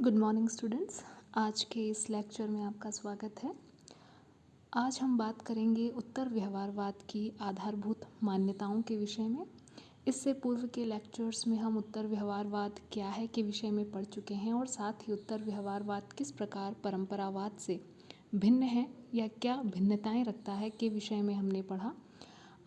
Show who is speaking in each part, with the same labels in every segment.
Speaker 1: Good morning students. आज के इस लेक्चर में आपका स्वागत है। आज हम बात करेंगे उत्तर व्यवहारवाद की आधारभूत मान्यताओं के विषय में। इससे पूर्व के लेक्चर्स में हम उत्तर व्यवहारवाद क्या है के विषय में पढ़ चुके हैं और साथ ही उत्तर व्यवहारवाद किस प्रकार परंपरावाद से भिन्न है या क्या भिन्नताएं रखता है के विषय में हमने पढ़ा।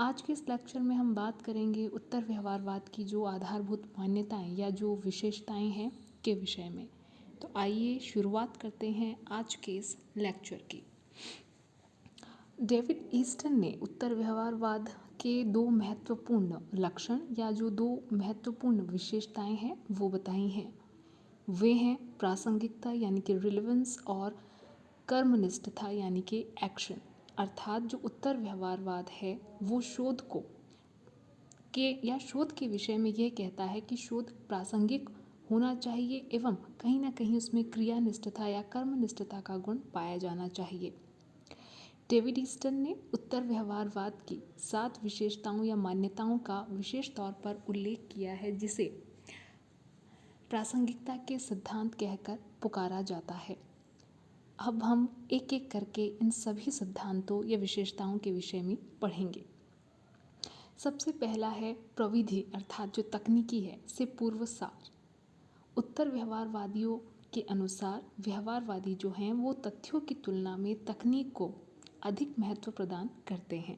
Speaker 1: आज के इस लेक्चर में हम बात करेंगे उत्तर व्यवहारवाद की जो आधारभूत मान्यताएं या जो विशेषताएं हैं के विषय में। तो आइए शुरुआत करते हैं आज के इस लेक्चर की। डेविड ईस्टन ने उत्तर व्यवहारवाद के दो महत्वपूर्ण लक्षण या जो दो महत्वपूर्ण विशेषताएं हैं वो बताई हैं। वे हैं प्रासंगिकता यानी कि रिलेवेंस और कर्मनिष्ठता यानी कि एक्शन। अर्थात जो उत्तर व्यवहारवाद है वो शोध के विषय में यह कहता है कि शोध प्रासंगिक होना चाहिए एवं कहीं ना कहीं उसमें क्रियानिष्ठता या कर्मनिष्ठता का गुण पाया जाना चाहिए। डेविड ईस्टन ने उत्तर व्यवहारवाद की 7 विशेषताओं या मान्यताओं का विशेष तौर पर उल्लेख किया है जिसे प्रासंगिकता के सिद्धांत कहकर पुकारा जाता है। अब हम एक एक करके इन सभी सिद्धांतों या विशेषताओं के विषय में पढ़ेंगे। सबसे पहला है प्रविधि अर्थात जो तकनीकी है से पूर्व सार। उत्तर व्यवहारवादियों के अनुसार व्यवहारवादी जो हैं वो तथ्यों की तुलना में तकनीक को अधिक महत्व प्रदान करते हैं।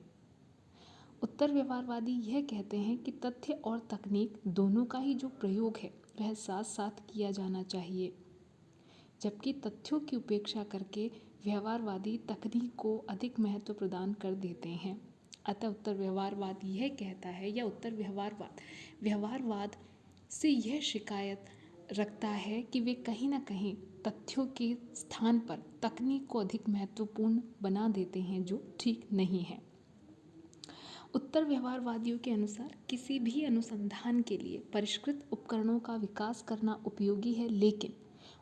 Speaker 1: उत्तर व्यवहारवादी यह कहते हैं कि तथ्य और तकनीक दोनों का ही जो प्रयोग है वह साथ साथ किया जाना चाहिए, जबकि तथ्यों की उपेक्षा करके व्यवहारवादी तकनीक को अधिक महत्व प्रदान कर देते हैं। अतः उत्तर व्यवहारवाद यह कहता है या उत्तर व्यवहारवाद से यह शिकायत रखता है कि वे कहीं ना कहीं तथ्यों के स्थान पर तकनीक को अधिक महत्वपूर्ण बना देते हैं, जो ठीक नहीं है। उत्तर व्यवहारवादियों के अनुसार किसी भी अनुसंधान के लिए परिष्कृत उपकरणों का विकास करना उपयोगी है, लेकिन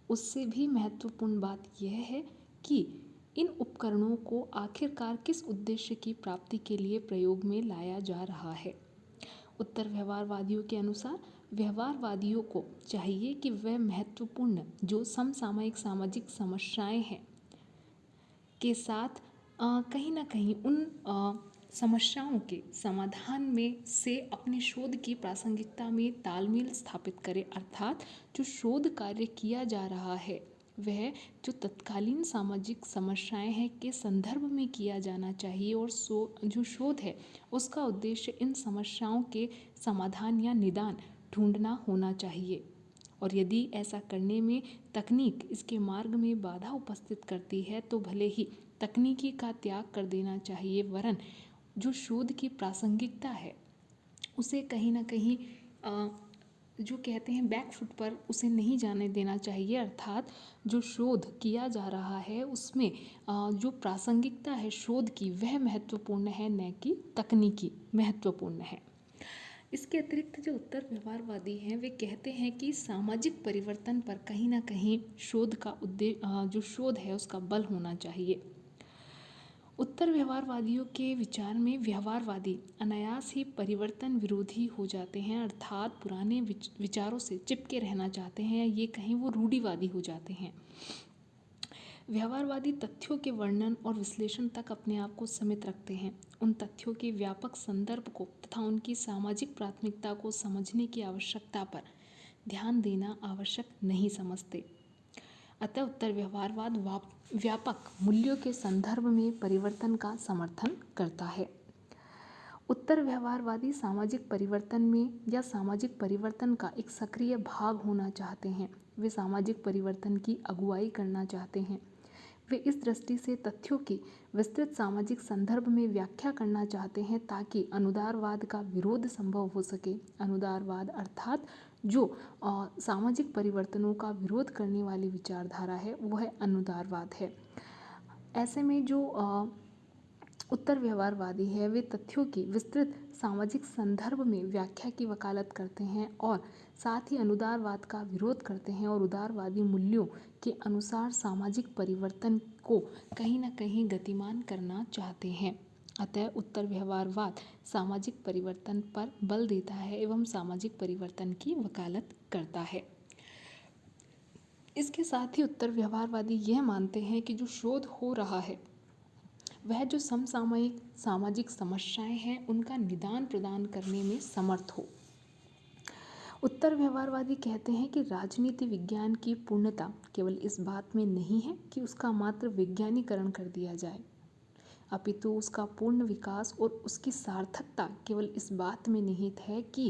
Speaker 1: उससे भी महत्वपूर्ण बात यह है कि इन उपकरणों को आखिरकार किस उद्देश्य की प्राप्ति के लिए प्रयोग में लाया जा रहा है। उत्तर व्यवहारवादियों के अनुसार व्यवहारवादियों को चाहिए कि वह महत्वपूर्ण जो समसामयिक सामाजिक समस्याएं हैं के साथ कहीं ना कहीं उन समस्याओं के समाधान में से अपने शोध की प्रासंगिकता में तालमेल स्थापित करे। अर्थात जो शोध कार्य किया जा रहा है वह जो तत्कालीन सामाजिक समस्याएं हैं के संदर्भ में किया जाना चाहिए और जो शोध है उसका उद्देश्य इन समस्याओं के समाधान या निदान ढूंढना होना चाहिए। और यदि ऐसा करने में तकनीक इसके मार्ग में बाधा उपस्थित करती है तो भले ही तकनीकी का त्याग कर देना चाहिए, वरन जो शोध की प्रासंगिकता है उसे कहीं ना कहीं जो कहते हैं बैकफुट पर उसे नहीं जाने देना चाहिए। अर्थात जो शोध किया जा रहा है उसमें जो प्रासंगिकता है शोध की वह महत्वपूर्ण है, न कि तकनीकी महत्वपूर्ण है। इसके अतिरिक्त जो उत्तर व्यवहारवादी हैं वे कहते हैं कि सामाजिक परिवर्तन पर कहीं ना कहीं शोध का जो शोध है उसका बल होना चाहिए। उत्तर व्यवहारवादियों के विचार में व्यवहारवादी अनायास ही परिवर्तन विरोधी हो जाते हैं, अर्थात पुराने विचारों से चिपके रहना चाहते हैं या ये कहीं वो रूढ़िवादी हो जाते हैं। व्यवहारवादी तथ्यों के वर्णन और विश्लेषण तक अपने आप को सीमित रखते हैं। उन तथ्यों के व्यापक संदर्भ को तथा उनकी सामाजिक प्राथमिकता को समझने की आवश्यकता पर ध्यान देना आवश्यक नहीं समझते। अतः उत्तर व्यवहारवाद व्यापक मूल्यों के संदर्भ में परिवर्तन का समर्थन करता है। उत्तर व्यवहारवादी सामाजिक परिवर्तन में या सामाजिक परिवर्तन का एक सक्रिय भाग होना चाहते हैं। वे सामाजिक परिवर्तन की अगुवाई करना चाहते हैं। वे इस दृष्टि से तथ्यों की विस्तृत सामाजिक संदर्भ में व्याख्या करना चाहते हैं ताकि अनुदारवाद का विरोध संभव हो सके। अनुदारवाद अर्थात जो सामाजिक परिवर्तनों का विरोध करने वाली विचारधारा है वह अनुदारवाद है। ऐसे में जो उत्तर व्यवहारवादी है वे तथ्यों की विस्तृत सामाजिक संदर्भ में व्याख्या की वकालत करते हैं और साथ ही अनुदारवाद का विरोध करते हैं और उदारवादी मूल्यों के अनुसार सामाजिक परिवर्तन को कहीं ना कहीं गतिमान करना चाहते हैं। अतः उत्तर व्यवहारवाद सामाजिक परिवर्तन पर बल देता है एवं सामाजिक परिवर्तन की वकालत करता है। इसके साथ ही उत्तर व्यवहारवादी यह मानते हैं कि जो शोध हो रहा है वह जो समसामयिक सामाजिक समस्याएं हैं उनका निदान प्रदान करने में समर्थ हो। उत्तर व्यवहारवादी कहते हैं कि राजनीति विज्ञान की पूर्णता केवल इस बात में नहीं है कि उसका मात्र वैज्ञानिकरण कर दिया जाए, अपितु उसका पूर्ण विकास और उसकी सार्थकता केवल इस बात में निहित है कि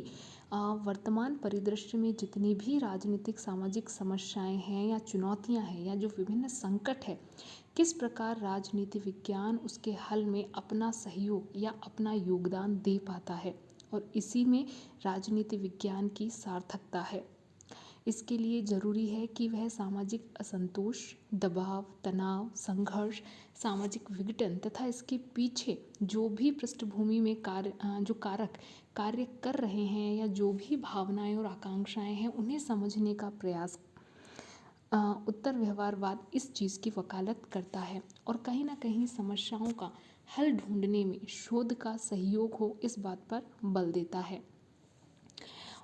Speaker 1: वर्तमान परिदृश्य में जितनी भी राजनीतिक सामाजिक समस्याएं हैं या चुनौतियां हैं या जो विभिन्न संकट है, किस प्रकार राजनीति विज्ञान उसके हल में अपना सहयोग या अपना योगदान दे पाता है, और इसी में राजनीति विज्ञान की सार्थकता है। इसके लिए ज़रूरी है कि वह सामाजिक असंतोष, दबाव, तनाव, संघर्ष, सामाजिक विघटन तथा इसके पीछे जो भी पृष्ठभूमि में जो कारक कार्य कर रहे हैं या जो भी भावनाएं और आकांक्षाएं हैं उन्हें समझने का प्रयास उत्तर व्यवहारवाद इस चीज़ की वकालत करता है और कहीं ना कहीं समस्याओं का हल ढूंढने में शोध का सहयोग हो इस बात पर बल देता है।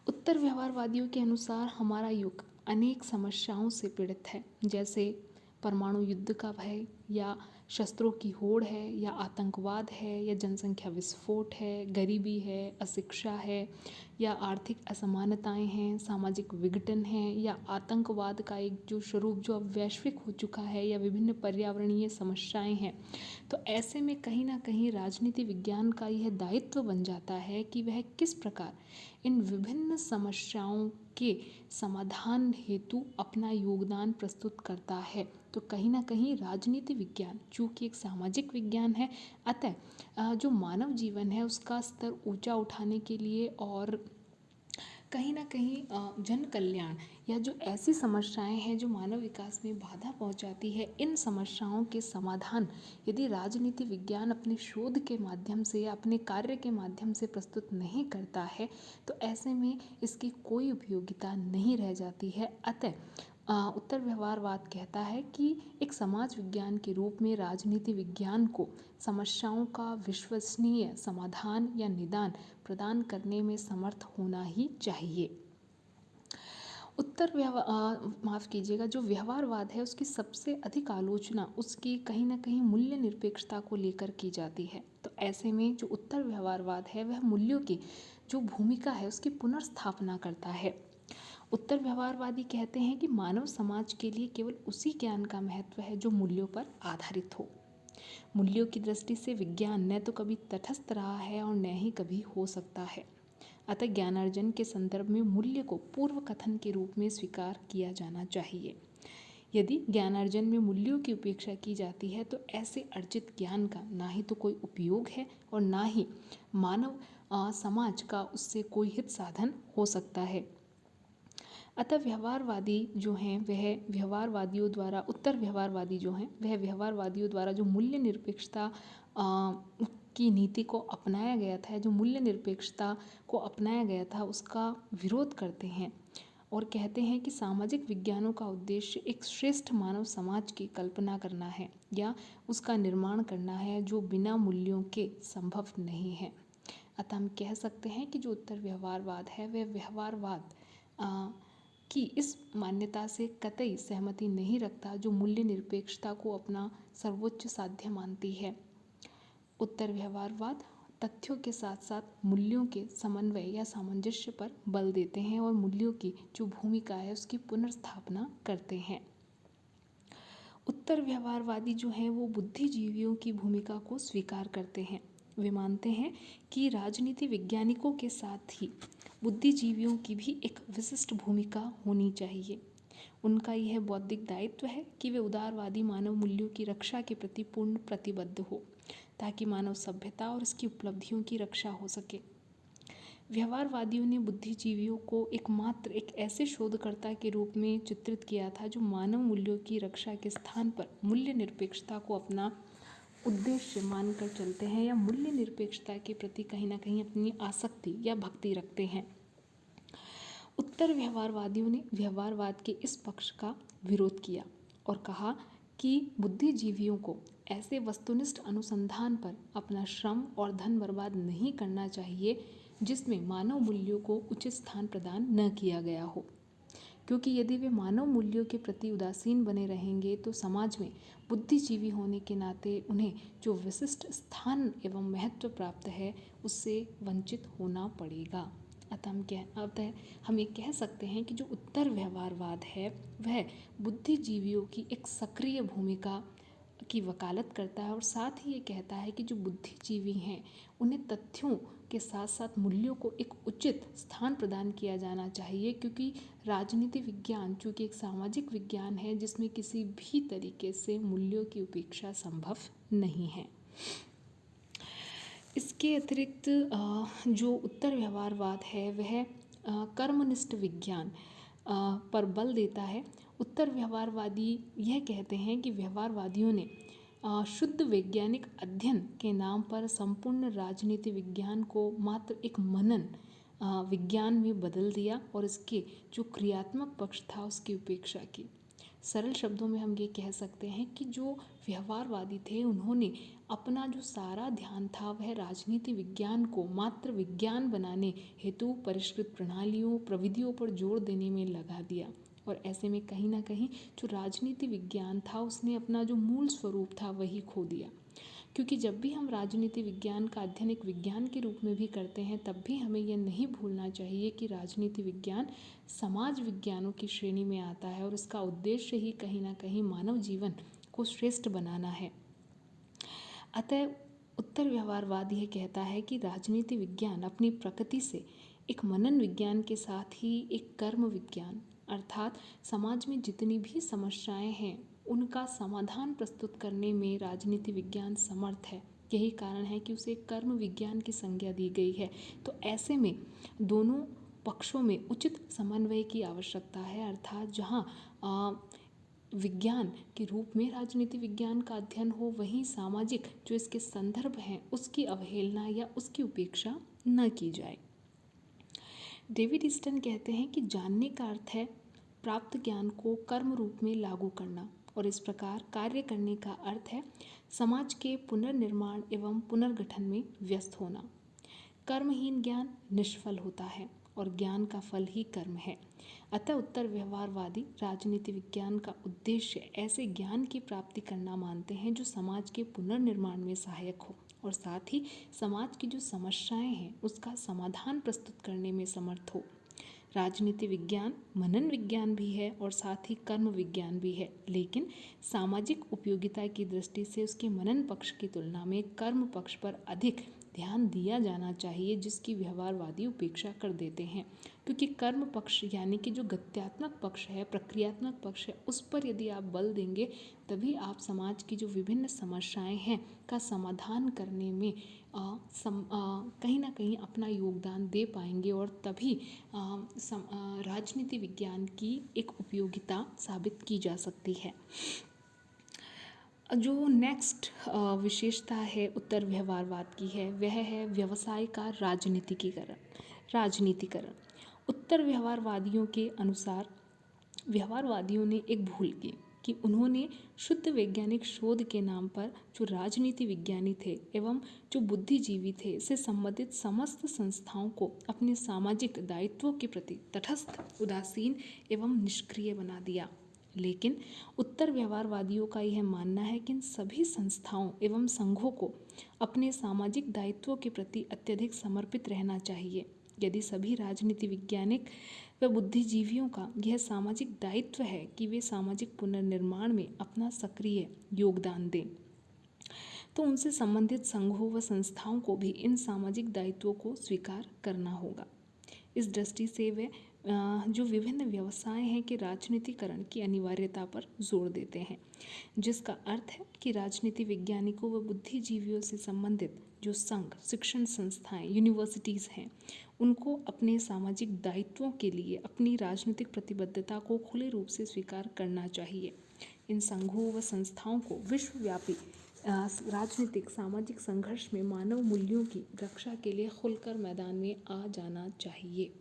Speaker 1: उत्तर व्यवहारवादियों के अनुसार हमारा युग अनेक समस्याओं से पीड़ित है, जैसे परमाणु युद्ध का भय या शस्त्रों की होड़ है या आतंकवाद है या जनसंख्या विस्फोट है, गरीबी है, अशिक्षा है या आर्थिक असमानताएं हैं, सामाजिक विघटन है या आतंकवाद का एक जो स्वरूप जो अब वैश्विक हो चुका है या विभिन्न पर्यावरणीय समस्याएं हैं। तो ऐसे में कहीं ना कहीं राजनीति विज्ञान का यह दायित्व बन जाता है कि वह किस प्रकार इन विभिन्न समस्याओं के समाधान हेतु अपना योगदान प्रस्तुत करता है। तो कहीं ना कहीं राजनीति विज्ञान चूँकि एक सामाजिक विज्ञान है, अतः जो मानव जीवन है उसका स्तर ऊंचा उठाने के लिए और कहीं ना कहीं जन कल्याण या जो ऐसी समस्याएं हैं जो मानव विकास में बाधा पहुंचाती है, इन समस्याओं के समाधान यदि राजनीति विज्ञान अपने शोध के माध्यम से या अपने कार्य के माध्यम से प्रस्तुत नहीं करता है तो ऐसे में इसकी कोई उपयोगिता नहीं रह जाती है। अतः उत्तर व्यवहारवाद कहता है कि एक समाज विज्ञान के रूप में राजनीति विज्ञान को समस्याओं का विश्वसनीय समाधान या निदान प्रदान करने में समर्थ होना ही चाहिए। माफ़ कीजिएगा, जो व्यवहारवाद है उसकी सबसे अधिक आलोचना उसकी कहीं ना कहीं मूल्य निरपेक्षता को लेकर की जाती है। तो ऐसे में जो उत्तर व्यवहारवाद है वह मूल्यों की जो भूमिका है उसकी पुनर्स्थापना करता है। उत्तर व्यवहारवादी कहते हैं कि मानव समाज के लिए केवल उसी ज्ञान का महत्व है जो मूल्यों पर आधारित हो। मूल्यों की दृष्टि से विज्ञान न तो कभी तटस्थ रहा है और न ही कभी हो सकता है। अतः ज्ञानार्जन के संदर्भ में मूल्य को पूर्व कथन के रूप में स्वीकार किया जाना चाहिए। यदि ज्ञानार्जन में मूल्यों की उपेक्षा की जाती है तो ऐसे अर्जित ज्ञान का ना ही तो कोई उपयोग है और ना ही मानव समाज का उससे कोई हित साधन हो सकता है। अतः व्यवहारवादी जो हैं वह व्यवहारवादियों द्वारा उत्तर व्यवहारवादी जो हैं वह व्यवहारवादियों द्वारा जो मूल्य निरपेक्षता की नीति को अपनाया गया था, जो मूल्य निरपेक्षता को अपनाया गया था उसका विरोध करते हैं और कहते हैं कि सामाजिक विज्ञानों का उद्देश्य एक श्रेष्ठ मानव समाज की कल्पना करना है या उसका निर्माण करना है जो बिना मूल्यों के संभव नहीं है। अतः हम कह सकते हैं कि जो उत्तर व्यवहारवाद है वह व्यवहारवाद की इस मान्यता से कतई सहमति नहीं रखता जो मूल्य निरपेक्षता को अपना सर्वोच्च साध्य मानती है। उत्तर व्यवहारवाद तथ्यों के साथ साथ मूल्यों के समन्वय या सामंजस्य पर बल देते हैं और मूल्यों की जो भूमिका है उसकी पुनर्स्थापना करते हैं। उत्तर व्यवहारवादी जो हैं वो बुद्धिजीवियों की भूमिका को स्वीकार करते हैं। वे मानते हैं कि राजनीति वैज्ञानिकों के साथ ही बुद्धिजीवियों की भी एक विशिष्ट भूमिका होनी चाहिए। उनका यह बौद्धिक दायित्व है कि वे उदारवादी मानव मूल्यों की रक्षा के प्रति पूर्ण प्रतिबद्ध हो ताकि मानव सभ्यता और इसकी उपलब्धियों की रक्षा हो सके। व्यवहारवादियों ने बुद्धिजीवियों को एकमात्र एक ऐसे शोधकर्ता के रूप में चित्रित किया था जो मानव मूल्यों की रक्षा के स्थान पर मूल्य निरपेक्षता को अपना उद्देश्य मानकर चलते हैं या मूल्य निरपेक्षता के प्रति कहीं ना कहीं अपनी आसक्ति या भक्ति रखते हैं। उत्तर व्यवहारवादियों ने व्यवहारवाद के इस पक्ष का विरोध किया और कहा कि बुद्धिजीवियों को ऐसे वस्तुनिष्ठ अनुसंधान पर अपना श्रम और धन बर्बाद नहीं करना चाहिए जिसमें मानव मूल्यों को उचित स्थान प्रदान न किया गया हो, क्योंकि यदि वे मानव मूल्यों के प्रति उदासीन बने रहेंगे तो समाज में बुद्धिजीवी होने के नाते उन्हें जो विशिष्ट स्थान एवं महत्व प्राप्त है उससे वंचित होना पड़ेगा। अतः हम ये कह सकते हैं कि जो उत्तर व्यवहारवाद है वह बुद्धिजीवियों की एक सक्रिय भूमिका की वकालत करता है और साथ ही ये कहता है कि जो बुद्धिजीवी हैं उन्हें तथ्यों के साथ साथ मूल्यों को एक उचित स्थान प्रदान किया जाना चाहिए, क्योंकि राजनीति विज्ञान चूँकि एक सामाजिक विज्ञान है जिसमें किसी भी तरीके से मूल्यों की उपेक्षा संभव नहीं है। इसके अतिरिक्त जो उत्तर व्यवहारवाद है वह कर्मनिष्ठ विज्ञान पर बल देता है। उत्तर व्यवहारवादी यह कहते हैं कि व्यवहारवादियों ने शुद्ध वैज्ञानिक अध्ययन के नाम पर संपूर्ण राजनीति विज्ञान को मात्र एक मनन विज्ञान में बदल दिया और इसके जो क्रियात्मक पक्ष था उसकी उपेक्षा की। सरल शब्दों में हम ये कह सकते हैं कि जो व्यवहारवादी थे उन्होंने अपना जो सारा ध्यान था वह राजनीति विज्ञान को मात्र विज्ञान बनाने हेतु परिष्कृत प्रणालियों प्रविधियों पर जोर देने में लगा दिया और ऐसे में कहीं ना कहीं जो राजनीति विज्ञान था उसने अपना जो मूल स्वरूप था वही खो दिया। क्योंकि जब भी हम राजनीति विज्ञान का अध्ययन एक विज्ञान के रूप में भी करते हैं तब भी हमें यह नहीं भूलना चाहिए कि राजनीति विज्ञान समाज विज्ञानों की श्रेणी में आता है और इसका उद्देश्य ही कहीं ना कहीं मानव जीवन को श्रेष्ठ बनाना है। अतः उत्तर व्यवहारवाद यह कहता है कि राजनीति विज्ञान अपनी प्रकृति से एक मनन विज्ञान के साथ ही एक कर्म विज्ञान अर्थात समाज में जितनी भी समस्याएं हैं उनका समाधान प्रस्तुत करने में राजनीति विज्ञान समर्थ है। यही कारण है कि उसे कर्म विज्ञान की संज्ञा दी गई है। तो ऐसे में दोनों पक्षों में उचित समन्वय की आवश्यकता है, अर्थात जहाँ विज्ञान के रूप में राजनीति विज्ञान का अध्ययन हो वहीं सामाजिक जो इसके संदर्भ हैं उसकी अवहेलना या उसकी उपेक्षा न की जाए। डेविड ईस्टन कहते हैं कि जानने का अर्थ है प्राप्त ज्ञान को कर्म रूप में लागू करना और इस प्रकार कार्य करने का अर्थ है समाज के पुनर्निर्माण एवं पुनर्गठन में व्यस्त होना। कर्महीन ज्ञान निष्फल होता है और ज्ञान का फल ही कर्म है। अतः उत्तर व्यवहारवादी राजनीति विज्ञान का उद्देश्य ऐसे ज्ञान की प्राप्ति करना मानते हैं जो समाज के पुनर्निर्माण में सहायक हो और साथ ही समाज की जो समस्याएं हैं उसका समाधान प्रस्तुत करने में समर्थ हो। राजनीति विज्ञान मनन विज्ञान भी है और साथ ही कर्म विज्ञान भी है, लेकिन सामाजिक उपयोगिता की दृष्टि से उसके मनन पक्ष की तुलना में कर्म पक्ष पर अधिक ध्यान दिया जाना चाहिए, जिसकी व्यवहारवादी उपेक्षा कर देते हैं। क्योंकि कर्म पक्ष यानी कि जो गत्यात्मक पक्ष है प्रक्रियात्मक पक्ष है उस पर यदि आप बल देंगे तभी आप समाज की जो विभिन्न समस्याएं हैं का समाधान करने में कहीं ना कहीं अपना योगदान दे पाएंगे और तभी राजनीति विज्ञान की एक उपयोगिता साबित की जा सकती है। जो नेक्स्ट विशेषता है उत्तर व्यवहारवाद की है वह है व्यवसाय का राजनीतिकरण। उत्तर व्यवहारवादियों के अनुसार व्यवहारवादियों ने एक भूल की कि उन्होंने शुद्ध वैज्ञानिक शोध के नाम पर जो राजनीति विज्ञानी थे एवं जो बुद्धिजीवी थे से संबंधित समस्त संस्थाओं को अपने सामाजिक दायित्वों के प्रति तटस्थ उदासीन एवं निष्क्रिय बना दिया। लेकिन उत्तर व्यवहारवादियों का यह मानना है कि इन सभी संस्थाओं एवं संघों को अपने सामाजिक दायित्वों के प्रति अत्यधिक समर्पित रहना चाहिए। यदि सभी राजनीति वैज्ञानिक व बुद्धिजीवियों का यह सामाजिक दायित्व है कि वे सामाजिक पुनर्निर्माण में अपना सक्रिय योगदान दें, तो उनसे संबंधित संघों व संस्थाओं को भी इन सामाजिक दायित्वों को स्वीकार करना होगा। इस दृष्टि से वे जो विभिन्न व्यवसाय हैं कि राजनीतिकरण की अनिवार्यता पर जोर देते हैं, जिसका अर्थ है कि राजनीति वैज्ञानिकों व बुद्धिजीवियों से संबंधित जो संघ शिक्षण संस्थाएं यूनिवर्सिटीज़ हैं उनको अपने सामाजिक दायित्वों के लिए अपनी राजनीतिक प्रतिबद्धता को खुले रूप से स्वीकार करना चाहिए। इन संघों व संस्थाओं को विश्वव्यापी राजनीतिक सामाजिक संघर्ष में मानव मूल्यों की रक्षा के लिए खुलकर मैदान में आ जाना चाहिए।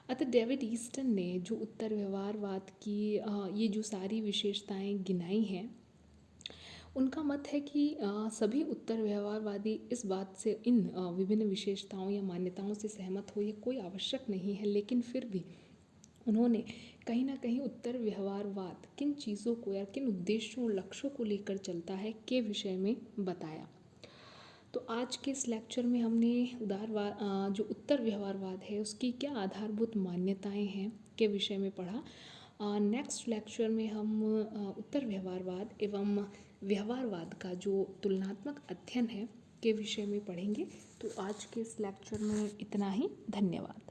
Speaker 1: अतः डेविड ईस्टन ने जो उत्तर व्यवहारवाद की ये जो सारी विशेषताएं गिनाई हैं उनका मत है कि सभी उत्तर व्यवहारवादी इस बात से इन विभिन्न विशेषताओं या मान्यताओं से सहमत हो ये कोई आवश्यक नहीं है, लेकिन फिर भी उन्होंने कहीं ना कहीं उत्तर व्यवहारवाद किन चीज़ों को या किन उद्देश्यों और लक्ष्यों को लेकर चलता है के विषय में बताया। तो आज के इस लेक्चर में हमने जो उत्तर व्यवहारवाद है उसकी क्या आधारभूत मान्यताएं हैं के विषय में पढ़ा। नेक्स्ट लेक्चर में हम उत्तर व्यवहारवाद एवं व्यवहारवाद का जो तुलनात्मक अध्ययन है के विषय में पढ़ेंगे। तो आज के इस लेक्चर में इतना ही। धन्यवाद।